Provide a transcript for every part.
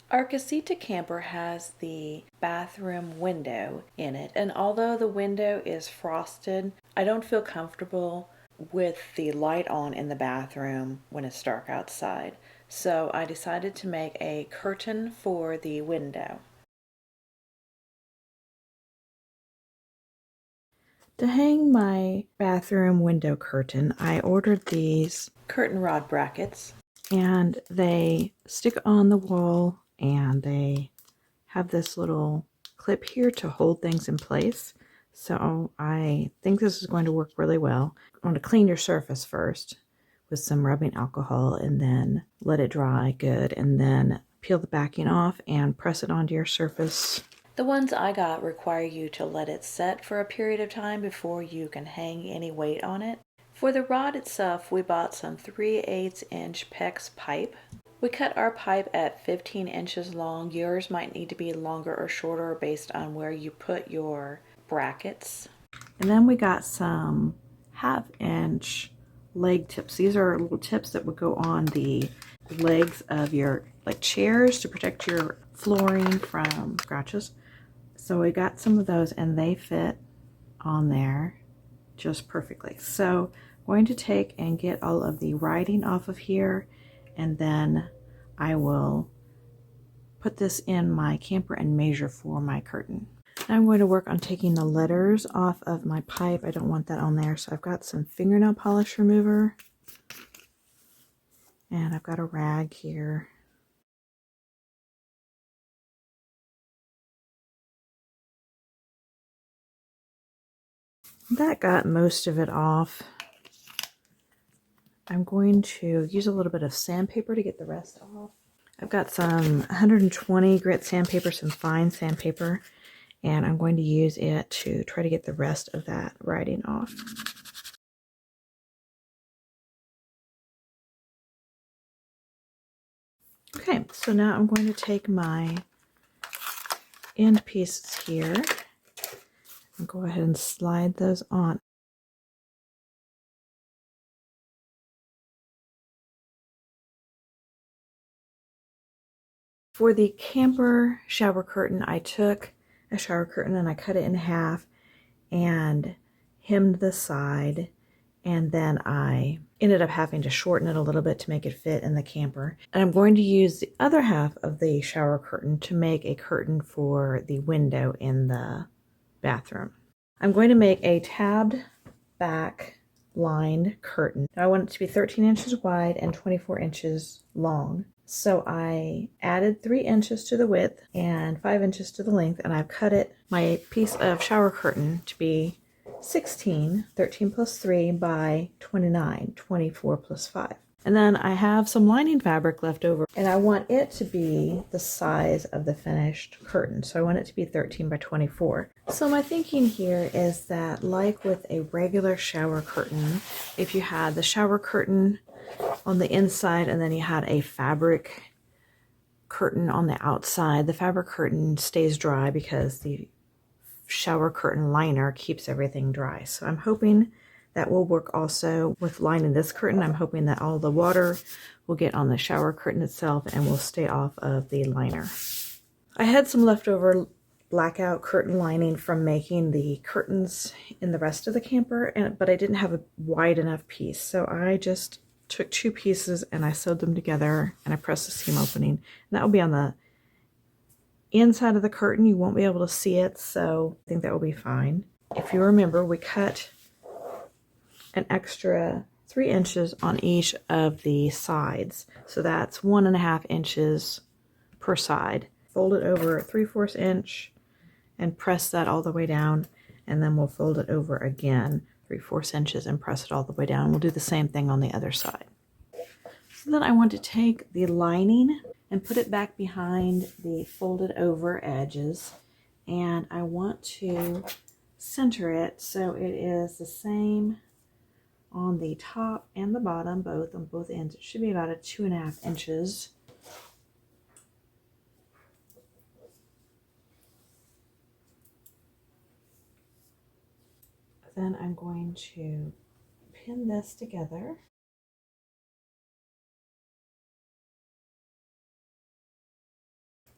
Our Casita camper has the bathroom window in it, and although the window is frosted, I don't feel comfortable with the light on in the bathroom when it's dark outside. So I decided to make a curtain for the window. To hang my bathroom window curtain, I ordered these curtain rod brackets, and they stick on the wall, and they have this little clip here to hold things in place. So I think this is going to work really well. I want to clean your surface first with some rubbing alcohol and then let it dry good, and then peel the backing off and press it onto your surface. The ones I got require you to let it set for a period of time before you can hang any weight on it. For the rod itself, we bought some 3/8 inch PEX pipe. We cut our pipe at 15 inches long. Yours might need to be longer or shorter based on where you put your brackets. And then we got some 1/2 inch leg tips. These are little tips that would go on the legs of your chairs to protect your flooring from scratches. So we got some of those, and they fit on there just perfectly. So I'm going to take and get all of the writing off of here, and then I will put this in my camper and measure for my curtain. Now I'm going to work on taking the letters off of my pipe. I don't want that on there, so I've got some fingernail polish remover, and I've got a rag here. That got most of it off. I'm going to use a little bit of sandpaper to get the rest off. I've got some 120 grit sandpaper, some fine sandpaper, and I'm going to use it to try to get the rest of that writing off. Okay, so now I'm going to take my end pieces here and go ahead and slide those on. For the camper shower curtain, I took a shower curtain and I cut it in half and hemmed the side, and then I ended up having to shorten it a little bit to make it fit in the camper. And I'm going to use the other half of the shower curtain to make a curtain for the window in the bathroom. I'm going to make a tabbed back lined curtain. I want it to be 13 inches wide and 24 inches long. So I added 3 inches to the width and 5 inches to the length, and I've cut it, my piece of shower curtain, to be 16, 13 plus 3 by 29, 24 plus 5. And then I have some lining fabric left over, and I want it to be the size of the finished curtain. So I want it to be 13 by 24. So my thinking here is that, like with a regular shower curtain, if you had the shower curtain on the inside and then you had a fabric curtain on the outside, the fabric curtain stays dry because the shower curtain liner keeps everything dry. So I'm hoping that will work also with lining this curtain. I'm hoping that all the water will get on the shower curtain itself and will stay off of the liner. I had some leftover blackout curtain lining from making the curtains in the rest of the camper, but I didn't have a wide enough piece. So I just took 2 pieces and I sewed them together, and I pressed the seam opening. And that will be on the inside of the curtain. You won't be able to see it, so I think that will be fine. If you remember, we cut an extra 3 inches on each of the sides, so that's 1.5 inches per side. Fold it over 3/4 inch and press that all the way down, and then we'll fold it over again 3/4 inches and press it all the way down. We'll do the same thing on the other side. So then I want to take the lining and put it back behind the folded over edges, and I want to center it so it is the same on the top and the bottom, both on both ends. It should be about 2.5 inches. Then I'm going to pin this together.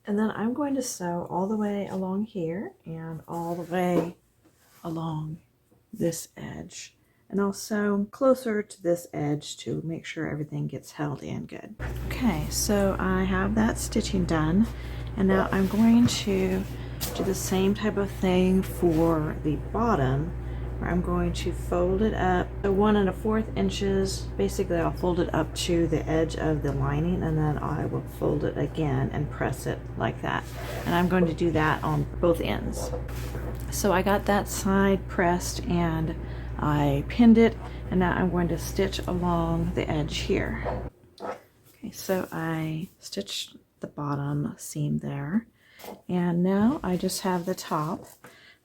And then I'm going to sew all the way along here and all the way along this edge. And I'll sew closer to this edge to make sure everything gets held in good. Okay, so I have that stitching done. And now I'm going to do the same type of thing for the bottom, where I'm going to fold it up to 1 1/4 inches. Basically, I'll fold it up to the edge of the lining, and then I will fold it again and press it like that. And I'm going to do that on both ends. So I got that side pressed and I pinned it, and now I'm going to stitch along the edge here. Okay, so I stitched the bottom seam there, and now I just have the top.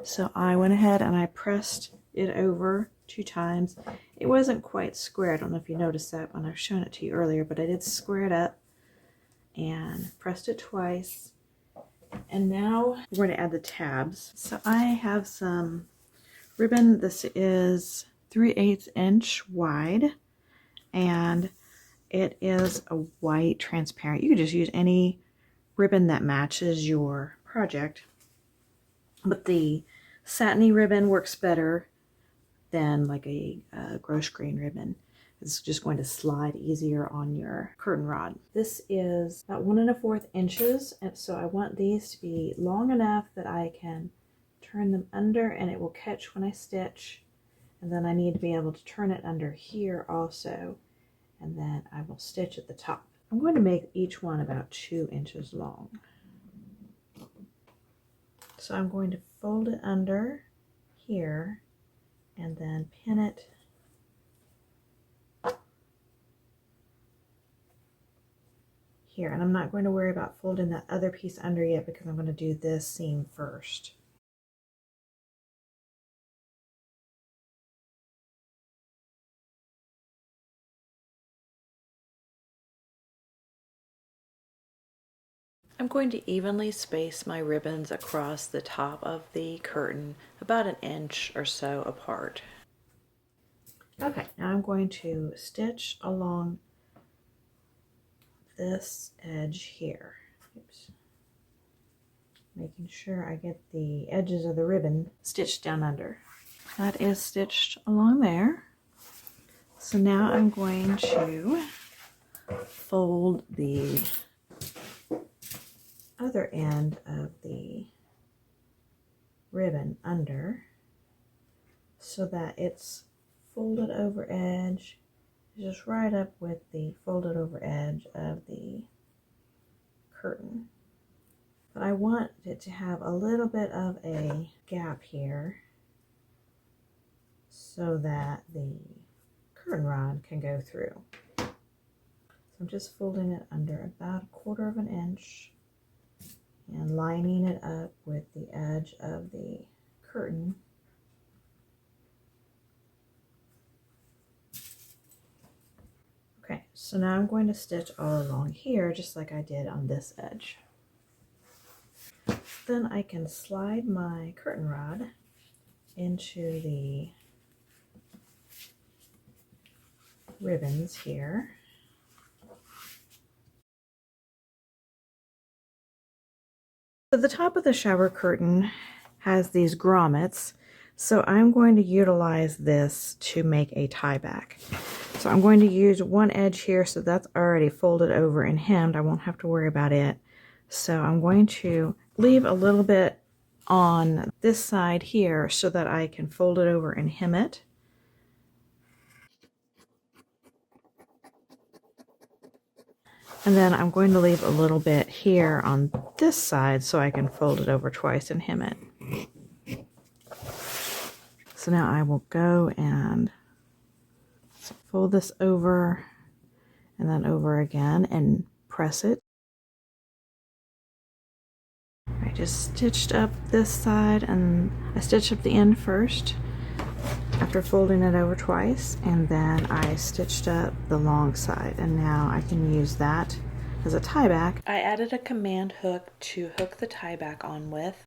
So I went ahead and I pressed it over 2 times. It wasn't quite square. I don't know if you noticed that when I was showing it to you earlier, but I did square it up and pressed it twice. And now we're going to add the tabs. So I have some ribbon. This is 3/8 inch wide, and it is a white transparent. You could just use any ribbon that matches your project, but the satiny ribbon works better than like a gross green ribbon. It's just going to slide easier on your curtain rod. This is about 1 1/4 inches, and so I want these to be long enough that I can turn them under and it will catch when I stitch. And then I need to be able to turn it under here also, and then I will stitch at the top. I'm going to make each one about 2 inches long. So I'm going to fold it under here and then pin it here. And I'm not going to worry about folding that other piece under yet because I'm going to do this seam first. I'm going to evenly space my ribbons across the top of the curtain, about 1 inch or so apart. Okay, now I'm going to stitch along this edge here. Oops. Making sure I get the edges of the ribbon stitched down under. That is stitched along there. So now I'm going to fold the other end of the ribbon under so that it's folded over edge just right up with the folded over edge of the curtain. But I want it to have a little bit of a gap here so that the curtain rod can go through. So I'm just folding it under about 1/4 inch and lining it up with the edge of the curtain. Okay, so now I'm going to stitch all along here just like I did on this edge. Then I can slide my curtain rod into the ribbons here. So the top of the shower curtain has these grommets, so I'm going to utilize this to make a tie back. So I'm going to use one edge here, so that's already folded over and hemmed. I won't have to worry about it. So I'm going to leave a little bit on this side here so that I can fold it over and hem it. And then I'm going to leave a little bit here on this side so I can fold it over twice and hem it. So now I will go and fold this over and then over again and press it. I just stitched up this side, and I stitched up the end first after folding it over twice, and then I stitched up the long side, and now I can use that as a tie back. I added a command hook to hook the tie back on with,